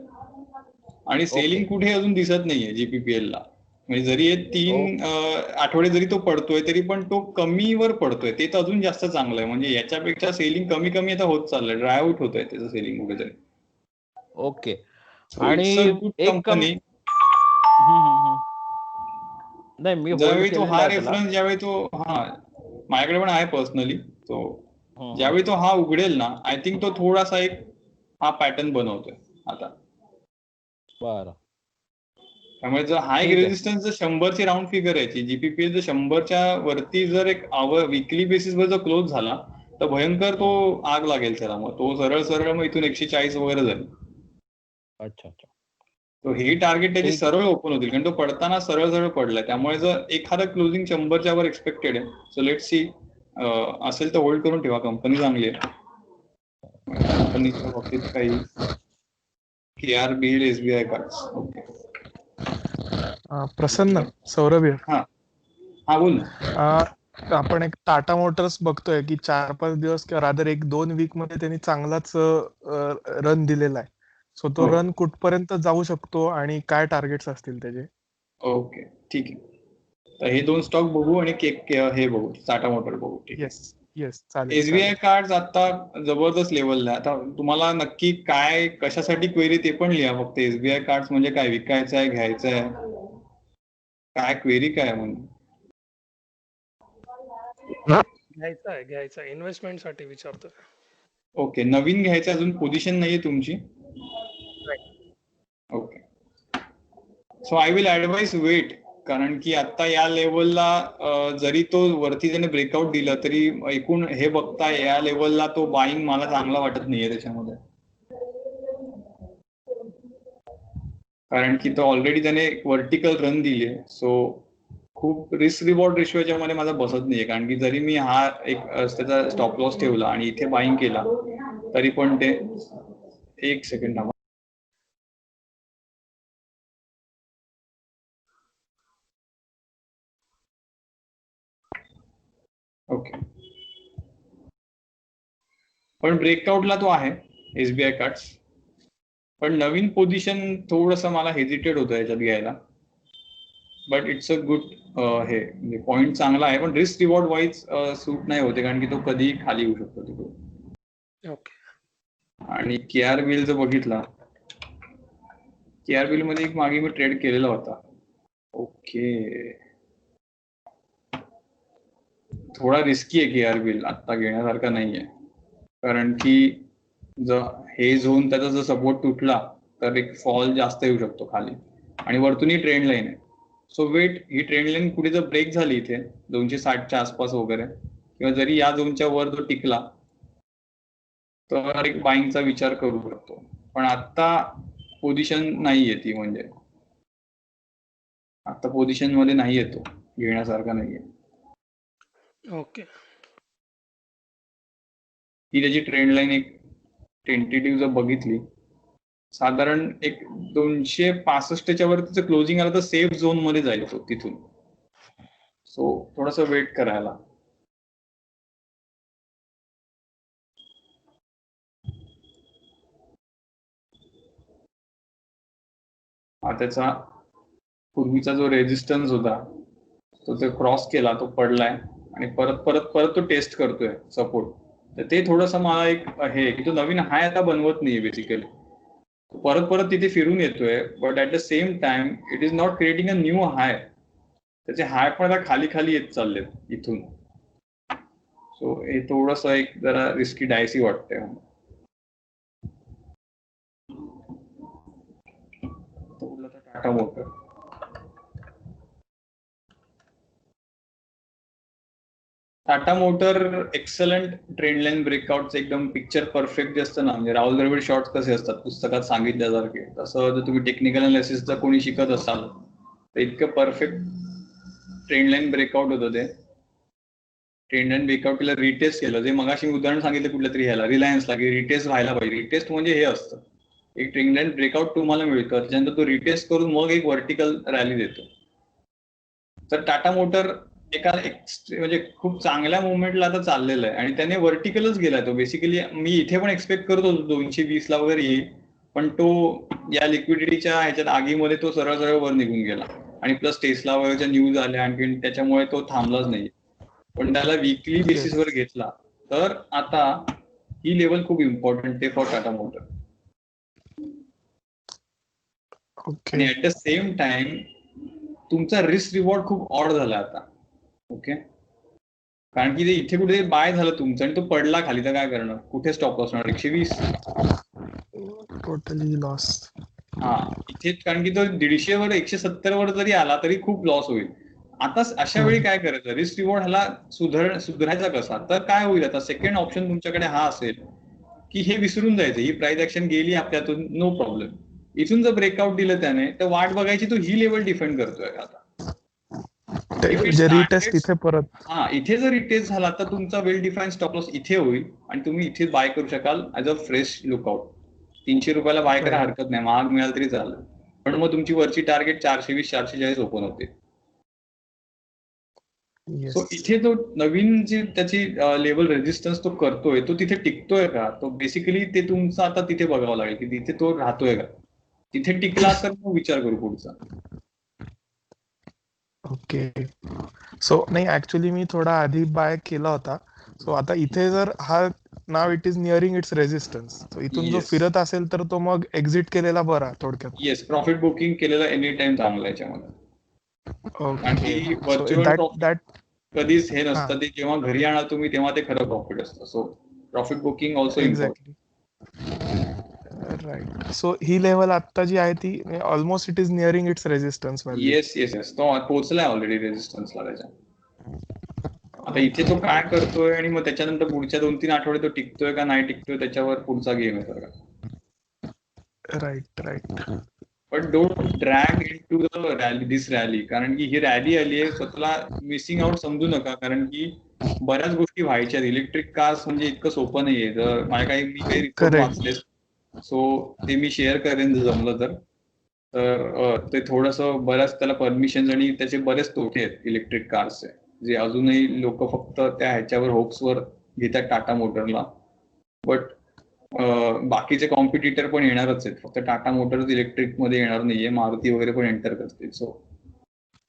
आणि सेलिंग कुठे अजून दिसत नाहीये GPPL ला. म्हणजे जरी हे 3 आठवडे जरी तो पडतोय तरी पण तो कमीवर पडतोय. ते तर अजून जास्त चांगलं आहे. म्हणजे याच्यापेक्षा सेलिंग कमी आता होत चाललंय, ड्राय आउट होत आहे त्याचं सेलिंग कुठेतरी. ओके. सो आणि इट्स अ गुड एक कंपनी. नाही, मी होल्ड ज्यावेळी तो केलेला हा आहे त्याला. रेफरन्स, ज्यावेळी तो माझ्याकडे पण आहे पर्सनली. तो हम्म. ज्यावेळी तो हा उघडेल ना, आय थिंक तो थोडासा एक हा पॅटर्न बनवतोय आता. बरं त्यामुळे जर हा एक ठीक आहे. रेजिस्टन्स जर 100ची राऊंड फिगर आहे, GPPL जर 100च्या वरती जर एक विकली बेसिसवर जर क्लोज झाला तर भयंकर तो आग लागेल त्याला. मग तो सरळ मग इथून 140 वगैरे जाईल. अच्छा. तो ही टार्गेट त्याची ठीक आहे. सरळ ओपन होतील, कारण तो पडताना सरळ पडलाय. त्यामुळे जर एखादा क्लोजिंग 100च्या वर एक्सपेक्टेड आहे, सो लेट सी. असेल तर होल्ड करून ठेवा, कंपनी चांगली आहे. कंपनीच्या बाबतीत काही KRBL, SBI कार्ड्स. ओके. प्रसन्न, सौरभ आहे. हा बोल ना. आपण एक टाटा मोटर्स बघतोय की 4-5 दिवस किंवा रादर 1-2 वीक मध्ये त्यांनी चांगलाच रन दिलेला आहे. सो तो रन कुठपर्यंत जाऊ शकतो आणि काय टार्गेट्स असतील त्याचे? ओके, ठीक आहे. तर हे 2 स्टॉक बघू आणि हे बघू, टाटा मोटर बघू. ठीक आहे. येस चालेल. SBI कार्ड आता जबरदस्त लेवलला आहे. आता तुम्हाला नक्की काय कशासाठी क्वेरी ते पण लिहा. फक्त SBI कार्ड म्हणजे काय, विकायचं आहे, घ्यायचं आहे, काय क्वेरी काय म्हणजे? घ्यायचा इन्व्हेस्टमेंट साठी विचारतोय. ओके, नवीन घ्यायचं, अजून पोझिशन नाहीये तुमची. Okay. So I will advise wait, कारण की आता या लेवलला जरी तो वरती त्याने ब्रेकआउट दिला तरी एकूण हे बघता या लेवलला तो बाईंग मला चांगला वाटत नाहीये त्याच्यामध्ये. कारण की तो ऑलरेडी त्याने वर्टिकल रन दिली. सो खूप रिस्क रिवॉर्ड रेशो याच्यामध्ये माझा बसत नाहीये. कारण की जरी मी हा एक त्याचा स्टॉप लॉस ठेवला आणि इथे बाईंग केला तरी पण ते, एक सेकंड थांबा. ओके, पण ब्रेकआउटला तो आहे SBI कार्ड्स. पण नवीन पोझिशन थोडंसं मला हेजिटेट होतं याच्यात घ्यायला. बट इट्स अ गुड, हे म्हणजे पॉईंट चांगला आहे, पण रिस्क रिवॉर्ड वाईज सूट नाही होते, कारण की तो कधीही खाली येऊ शकतो तिकडे. ओके. आणि KRBL जर बघितला, KRBL मध्ये एक मागे मी ट्रेड केलेला होता. ओके, थोडा रिस्की आहे KRBL, आता घेण्यासारखा नाहीये. कारण की जर हे झोन त्याचा जर सपोर्ट तुटला तर एक फॉल जास्त येऊ शकतो खाली. आणि वरतून ही ट्रेंड लाईन आहे. सो वेट, ही ट्रेंड लाईन कुठे जर ब्रेक झाली इथे 260च्या आसपास वगैरे, किंवा जरी या झोनच्या वर जो टिकला तर एक बाईंगचा विचार करू शकतो. पण आता पोझिशन नाहीये ती, म्हणजे आता पोझिशन मध्ये नाही येतो, घेण्यासारखा नाहीये. ओके. ही त्याची ट्रेंड लाईन एक टेंटेटिव्ह जर बघितली, साधारण एक 265च्या वर तिचं क्लोजिंग आलं तर सेफ झोन मध्ये जाईल तो तिथून. सो थोडस वेट करायला. हा त्याचा पूर्वीचा जो रेजिस्टन्स होता तो ते क्रॉस केला, तो पडलाय आणि परत परत परत तो टेस्ट करतोय सपोर्ट. तर ते थोडंसं मला एक हे की तो नवीन हाय आता बनवत नाहीये बेसिकली, परत परत तिथे फिरून येतोय. But at the same time it is not creating a new high. त्याचे हाय पण आता खाली खाली येत चाललेत इथून. सो हे थोडंसं एक जरा रिस्की डायसी वाटतंय. Tata motor, Tata motor excellent trend line ब्रेकआउटचं एकदम पिक्चर परफेक्ट जे असतं ना, म्हणजे राहुल द्रविड शॉर्ट्स कसे असतात पुस्तकात सांगितल्यासारखे, तसं जर तुम्ही टेक्निकल अनालिसिस जर कोणी शिकत असाल तर इतकं परफेक्ट ट्रेंड लाईन ब्रेकआउट होतं ते. ट्रेंड लाईन ब्रेकआउट केलं, रिटेस्ट केलं, जे मगाशी मी उदाहरण सांगितलं कुठल्या तरी ह्याला रिलायन्सला की रिटेस्ट व्हायला पाहिजे. रिटेस्ट म्हणजे हे असतं, एक ट्रेंड लाईन ब्रेकआउट तुम्हाला मिळतं, त्याच्यानंतर तो रिटेस्ट करून मग एक व्हर्टिकल रॅली देतो. तर टाटा मोटर एका म्हणजे खूप चांगल्या मुवमेंटला आता चाललेलं आहे आणि त्याने व्हर्टिकलच गेलाय तो. बेसिकली मी इथे पण एक्सपेक्ट करत होतो 220 ला वगैरे येईल, पण तो या लिक्विडिटीच्या ह्याच्यात आगीमध्ये तो सरळ सरळ वर निघून गेला. आणि प्लस टेस्ला वगैरेच्या न्यूज आल्या आणखी, त्याच्यामुळे तो थांबलाच नाही. पण त्याला वीकली बेसिसवर घेतला तर आता ही लेवल खूप इम्पॉर्टंट आहे फॉर टाटा मोटर. आणि ऍट द सेम टाइम तुमचा रिस्क रिवॉर्ड खूप ऑड झाला आता. ओके, कारण की ते इथे कुठे बाय झालं तुमचं आणि तो पडला खाली, तर काय करणार, कुठे स्टॉप लॉस होणार, 120 टोटली लॉस. हा इथे, कारण की तो 150 वर 170 वर जरी आला तरी खूप लॉस होईल. आता अशा वेळी काय करायचं, रिस्क रिवॉर्ड ह्याला सुधारायचा कसा, तर काय होईल आता सेकंड ऑप्शन तुमच्याकडे हा असेल की हे विसरून जायचं, ही प्राइस ऍक्शन गेली आपल्यातून, नो प्रॉब्लेम. इथून जर ब्रेकआउट दिलं त्याने तर वाट बघायची तो ही लेवल डिफेंड करतोय आता. रिटेस्ट इथे परत, हा इथे जर रिटेस्ट झाला तर तुमचा वेल डिफाईन स्टॉप लॉस इथे होईल आणि तुम्ही इथे बाय करू शकाल ऍज अ फ्रेश लुकआउट. 300 रुपयाला बाय करा, हरकत नाही, महाग मिळाल तरी चालेल, पण मग तुमची वरची टार्गेट 420 440 ओपन होते. सो इथे तो नवीन जी त्याची लेवल रेजिस्टन्स तो करतोय तो तिथे टिकतोय का, तो बेसिकली ते तुमचं आता तिथे बघावं लागेल की तिथे तो राहतोय का. तिथे टिकला तर मग विचार करू पुढचा. ओके. सो नाही, ऍक्च्युली मी थोडा आधी बाय केला होता. सो आता इथे जर हा now it is nearing its resistance, so इथून जो फिरत असेल तर तो मग एक्झिट केलेला बरा थोडक्यात. येस, प्रॉफिट बुकिंग केलेलं एनी टाइम चांगलं याच्यामध्ये. ओके. व्हर्च्युअल प्रॉफिट कधीच हे हा. नसतं, ते जेव्हा घरी आणा तुम्ही तेव्हा ते खरं प्रॉफिट असतं. So profit booking also important. Right. So ही लेवल आता जी आहे ती almost it is nearing its resistance value. Yes तो पोहोचलाय ऑलरेडी रेजिस्टन्सला त्याच्या. आता इथे तो काय करतोय आणि मग त्याच्यानंतर पुढच्या 2-3 आठवडे तो टिकतोय का नाही टिकतोय त्याच्यावर पुढचा गेम आहे सगळा. Right. But don't drag into the rally, this rally, कारण की ही रॅली आली आहे, स्वतःला मिसिंग आउट समजू नका, कारण की बऱ्याच गोष्टी व्हायच्या. इलेक्ट्रिक कार्स म्हणजे इतकं सोपं नाहीये. जर मी काही रिपोर्ट वाचले सो ते मी शेअर करेन जर जमलं तर ते थोडंसं बऱ्याच त्याला परमिशन आणि त्याचे बरेच तोटे आहेत इलेक्ट्रिक कार्सचे, जे अजूनही लोक फक्त त्या ह्याच्यावर होप्सवर घेतात टाटा मोटरला. बट बाकीचे कॉम्पिटिटर पण येणारच आहेत, फक्त टाटा मोटर्स इलेक्ट्रिक मध्ये येणार नाहीये, मारुती वगैरे पण एंटर करतील. सो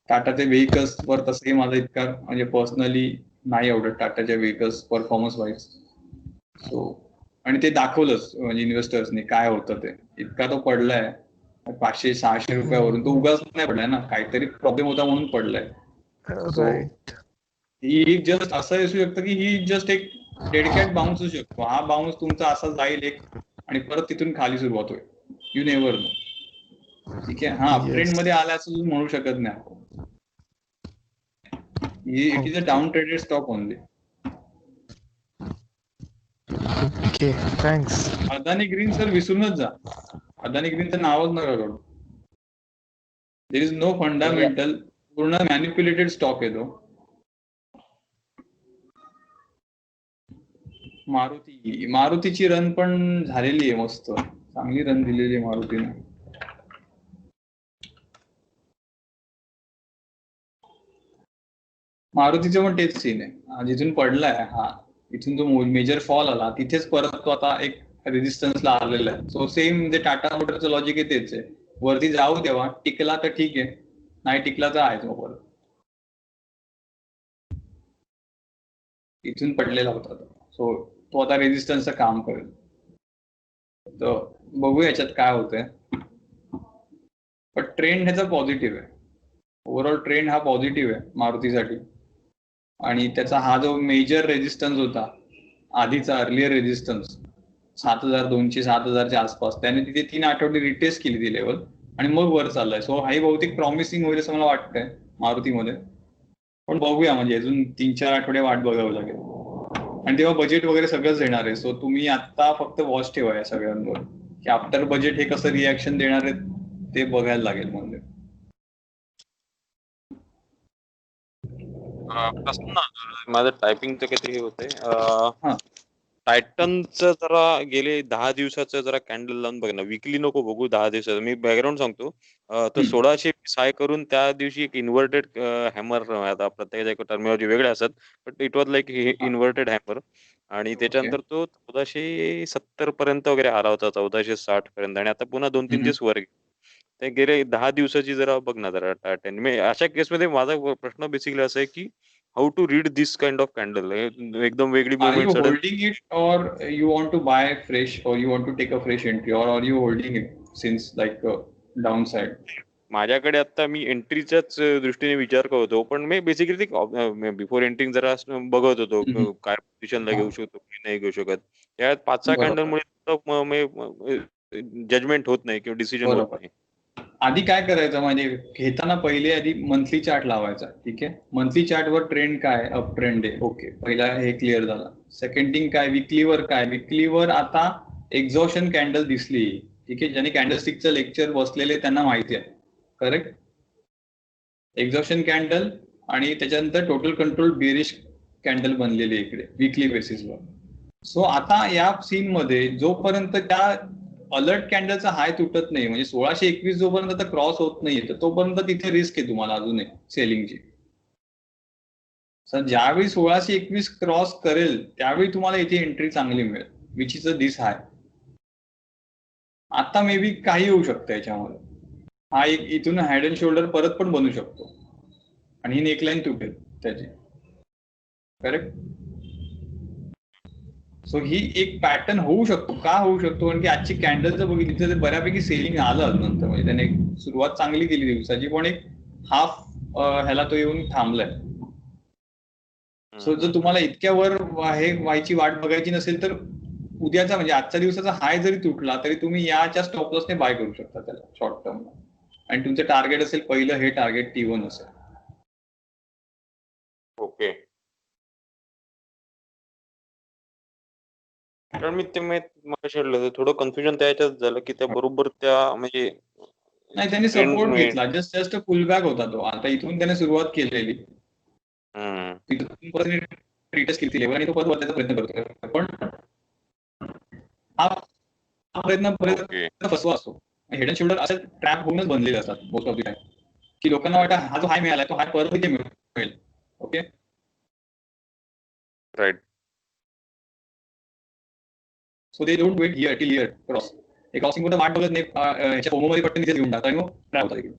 टाटाचे व्हेकल्स वर तसंही माझा इतका म्हणजे पर्सनली नाही आवडत टाटाच्या व्हेकल्स परफॉर्मन्स वाईज. सो आणि ते दाखवलंच म्हणजे इन्व्हेस्टर्सनी काय होतं ते, इतका तो पडलाय 500-600 रुपयावरून. तो उगाच नाही पडलाय ना, काहीतरी प्रॉब्लेम होता म्हणून पडलाय. सो ही जस्ट असं असू शकतं की ही जस्ट एक डेडकॅट बाउन्स असू शकतो. हा बाउन्स तुमचा असा जाईल एक आणि परत तिथून खाली सुरुवात होईल, यू नेव्हर नो. ठीक आहे, हा अपट्रेंड मध्ये आला असं म्हणू शकत नाही आपण. It is a down traded stock only. Okay, thanks. Adani green sir विसरूनच जा, अदानी ग्रीनचं नावच नका करू. देर इज नो फंडामेंटल, पूर्ण मॅनिप्युलेटेड स्टॉक आहे तो. मारुतीची रन पण झालेली आहे, मस्त चांगली रन दिलेली आहे मारुतीने. मारुतीचं पण तेच सीन आहे, जिथून पडलाय हा, इथून जो मेजर फॉल आला तिथेच परत तो आता एक रेजिस्टन्सला आलेला आहे. सो सेम जे टाटा मोटरचं लॉजिक आहे तेच आहे, वरती जाऊ तेव्हा टिकला तर ठीक आहे, नाही टिकला तर आहेच मग परत. इथून पडलेला होता तो, सो तो आता रेजिस्टन्सचं काम करेल. तर बघू याच्यात काय होतंय. पण ट्रेंड ह्याचा पॉझिटिव्ह आहे, ओव्हरऑल ट्रेंड हा पॉझिटिव्ह आहे मारुतीसाठी. आणि त्याचा हा जो मेजर रेजिस्टन्स होता आधीचा, अर्लियर रेजिस्टन्स 7,200 7,000च्या आसपास, त्याने तिथे 3 आठवडे रिटेस्ट केली ती लेवल आणि मग वर चाललाय. सो हाही बहुतेक प्रॉमिसिंग होईल असं मला वाटतंय मारुतीमध्ये. पण बघूया, म्हणजे अजून 3-4 आठवडे वाट बघावं लागेल. आणि तेव्हा बजेट वगैरे सगळंच येणार आहे. सो तुम्ही आता फक्त वॉच ठेवा या सगळ्यांवर, की आफ्टर बजेट हे कसं रिॲक्शन देणार आहेत ते बघायला लागेल. म्हणजे माझं टायपिंगचं काहीतरी होतंय. हा. टायटनचं जरा गेले 10 दिवसाचं जरा कॅन्डल लावून बघ ना, विकली नको बघू 10 दिवसाचं. मी बॅकग्राऊंड सांगतो. तर 1620 हाय करून त्या दिवशी एक इन्व्हर्टेड हॅमर, आता प्रत्येकाच्या टर्मिनॉलॉजी वेगळ्या असतात, but it was like inverted hammer. आणि त्याच्यानंतर तो 1470 पर्यंत वगैरे आला होता, 1460 पर्यंत, आणि आता पुन्हा 2-3 दिवस वर गेला. ते गेले 10 दिवसाची जरा बघ ना जरा टायटन. अशा केसमध्ये माझा प्रश्न बेसिकली असा आहे की how to read this kind of candle. एकदम वेगळी Are movement you sudden. holding it, or you want to buy fresh, or you want to take a fresh entry, or are you holding it since like downside? माझ्याकडे आता मी एंट्रीच्याच दृष्टीने विचार करत होतो, पण मी बेसिकली बिफोर एंट्रिंग जरा बघत होतो काय पोझिशनला घेऊ शकतो की नाही घेऊ शकत. त्यात 5-6 कॅन्डलमुळे जजमेंट होत नाही किंवा डिसिजन होत बरोबर. नाही. आधी काय करायचं, म्हणजे घेताना पहिले आधी मंथली चार्ट लावायचा. ठीक आहे, मंथली चार्टवर ट्रेंड काय, अप ट्रेंड आहे, ओके, पहिला हे क्लिअर झाला. सेकंड थिंग काय, विकलीवर काय, विकलीवर आता एक्झॉशन कॅन्डल दिसली. ठीक आहे, ज्यांनी कॅन्डलस्टिकचं लेक्चर बसलेले त्यांना माहिती आहे, करेक्ट. एक्झॉशन कॅन्डल आणि त्याच्यानंतर टोटल कंट्रोल बेरिश कॅन्डल बनलेली इकडे विकली बेसिसवर. सो आता या सीन मध्ये जोपर्यंत त्या अलर्ट कॅन्डलचा हाय तुटत नाही, म्हणजे 1621 जोपर्यंत क्रॉस होत नाहीये, तर तोपर्यंत तिथे रिस्क आहे तुम्हाला अजूनही सेलिंगची. सर ज्यावेळी 1621 क्रॉस करेल त्यावेळी तुम्हाला इथे एंट्री चांगली मिळेल, विच इज अ दिस हाय. आता मे बी काही होऊ शकतं याच्यामध्ये. हा एक इथून हेड अँड शोल्डर परत पण बनू शकतो आणि ही नेकलाईन तुटेल त्याची, करेक्ट. सो ही एक पॅटर्न होऊ शकतो. का होऊ शकतो, कारण की आजची कॅन्डल जर बघितली तर बऱ्यापैकी सेलिंग आलं नंतर, म्हणजे त्याने सुरुवात चांगली केली दिवसाची, पण एक हाफ ह्याला तो येऊन थांबलाय. सो जर तुम्हाला इतक्या वर हे व्हायची वाट बघायची नसेल तर उद्याचा, म्हणजे आजच्या दिवसाचा हाय जरी तुटला तरी तुम्ही याच्या स्टॉप लॉसने बाय करू शकता त्याला शॉर्ट टर्मला. आणि तुमचं टार्गेट असेल पहिलं हे टार्गेट T1 असेल. ओके. कारण मी ते मग थोडं कन्फ्युजन त्याच्यात झालं की त्या बरोबर त्या म्हणजे नाही, त्यांनी सपोर्ट घेतला, जस्ट फुल बॅक होता तो. आता इथून त्याने सुरुवात केलेली, रिटेस्ट केली लेवल आणि तो परत बदलायचा प्रयत्न करतोय. पण हा प्रयत्न फसवा असतो. हेड अँड शोल्डर असे ट्रॅप होऊनच बनलेले असतात मोस्ट ऑफ द टाइम, की लोकांना वाटतं हा जो हाय मिळाला तो हाय परत इथे मिळेल. Okay, right. So they don't wait here till here cross. एक क्रॉसिंग मध्ये वाट बघत नाही, ह्याच्या फोमोमध्ये पटकन इथे घेऊन टाकतात आणि मग ट्रॅप होतात.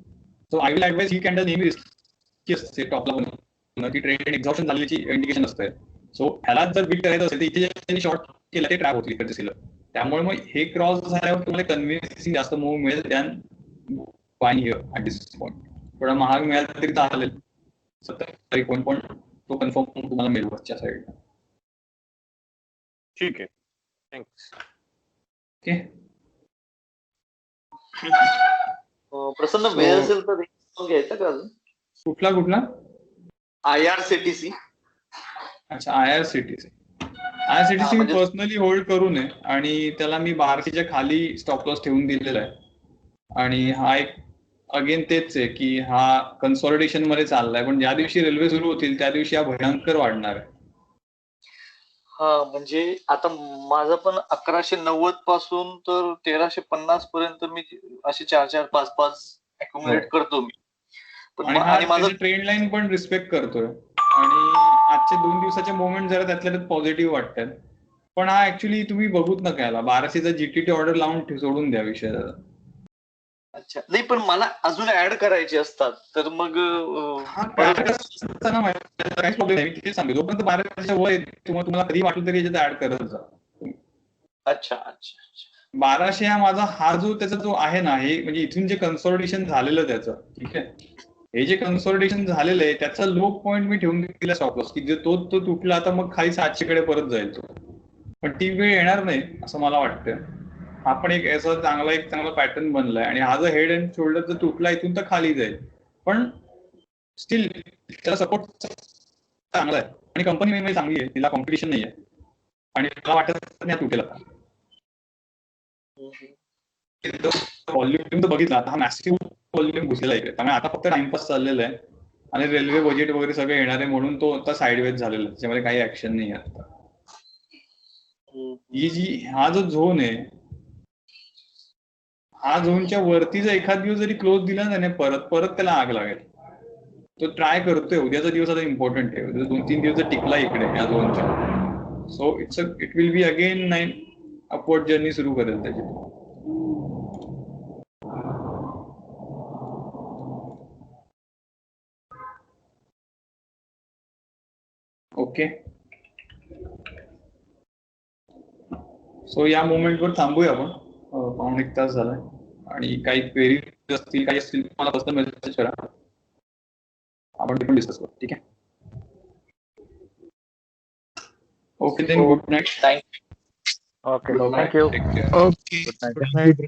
सो आय विल ऍडवाइज ही कॅन्डल नेहमी रिस्की असते टॉपला बनवून, की ट्रेंड एक्झॉशन झाल्याची इंडिकेशन असते. सो ह्याला जर बीट करायचं असेल तर इथे त्यांनी शॉर्ट केलं ते ट्रॅप होतील सेलर. त्यामुळे मग हे क्रॉस झाल्यावर तुम्हाला कन्व्हिन्सिंग जास्त मूव्ह मिळेल than buying here at this point. थोडा महाग मिळाला तरी चालेल, 70 पण तो कन्फर्म तुम्हाला मिळेल वरच्या साईडला. ठीक आहे, थँक्स. ओके, प्रसन्न वेळ असेल तर घ्यायचा का अजून? कुठला IRCTC. अच्छा, IRCTC मी पर्सनली होल्ड करू नये आणि त्याला मी 1200च्या खाली स्टॉप लॉस ठेवून दिलेला आहे. आणि हा एक अगेन तेच आहे की हा कन्सॉलिडेशन मध्ये चाललाय, पण ज्या दिवशी रेल्वे सुरू होतील त्या दिवशी हा भयंकर वाढणार आहे. हा म्हणजे आता माझं पण 1190 पासून तर 1350 पर्यंत मी असे 4-4, 5-5 अक्युमुलेट करतो मी. पण आणि हा आणि माझं ट्रेंड लाईन पण रिस्पेक्ट करतोय आणि आजचे 2 दिवसाचे मोमेंट जरा त्यातल्या त्यात पॉझिटिव्ह वाटतात. पण हा ऍक्च्युली तुम्ही बघूच नका याला, 1200चा जीटीटी ऑर्डर लावून सोडून द्या विषय. अच्छा नाही, पण मला अजून ऍड करायचे असतात तर मग काहीच प्रॉब्लेम नाही, मी तेच सांगतो जोपर्यंत 1200च्या वर तुम्हाला कधी वाटलं तरी याच्यात ऍड करत जा. अच्छा अच्छा अच्छा 1200 हा माझा हा जो त्याचा जो आहे ना, हे म्हणजे इथून जे कन्सॉलिडेशन झालेलं त्याचं, ठीक आहे, हे जे कन्सॉलिडेशन झालेलं आहे त्याचा लो पॉईंट मी ठेवून दिला स्टॉप लॉस, की जे तो तुटला आता मग खाली 700 कडे परत जाईल तो. पण ती वेळ येणार नाही असं मला वाटतं. हा पण एक चांगला पॅटर्न बनलाय आणि हा जो हेड अँड शोल्डर जर तुटला इथून तर खाली जाईल, पण स्टील त्याला सपोर्ट चांगला आहे आणि कंपनी चांगली आहे, तिला कॉम्पिटिशन नाही आहे आणि मला वाटत नाही तुटेल आता. व्हॉल्यूम तर बघितला आता, हा मॅसिव्ह व्हॉल्यूम घुसलेला आहे, त्यामुळे आता फक्त टाइमपास चाललेला आहे आणि रेल्वे बजेट वगैरे सगळे येणार आहे म्हणून तो आता साईडवेज झालेला आहे, त्याच्यामध्ये काही ऍक्शन नाही आहे आता. हा जो झोन आहे, हा झोनच्या वरती जर एखाद दिवस जरी क्लोज दिला ना परत त्याला आग लागेल. तो ट्राय करतोय, उद्याचा दिवस आता इम्पॉर्टंट आहे, 2-3 दिवस जर टिकला इकडे या झोनच्या, so it will be again 9 upward journey सुरू करेल त्याची. ओके, सो या मोमेंटवर थांबूया आपण, 1.5 तास झालाय आणि काही क्वेरीज असतील काही असतील मला पर्सनल मेसेज करा, आपण ते पण डिस्कस करू. ठीक आहे, okay then, good night. Thank you. Okay thank you. Okay, good night.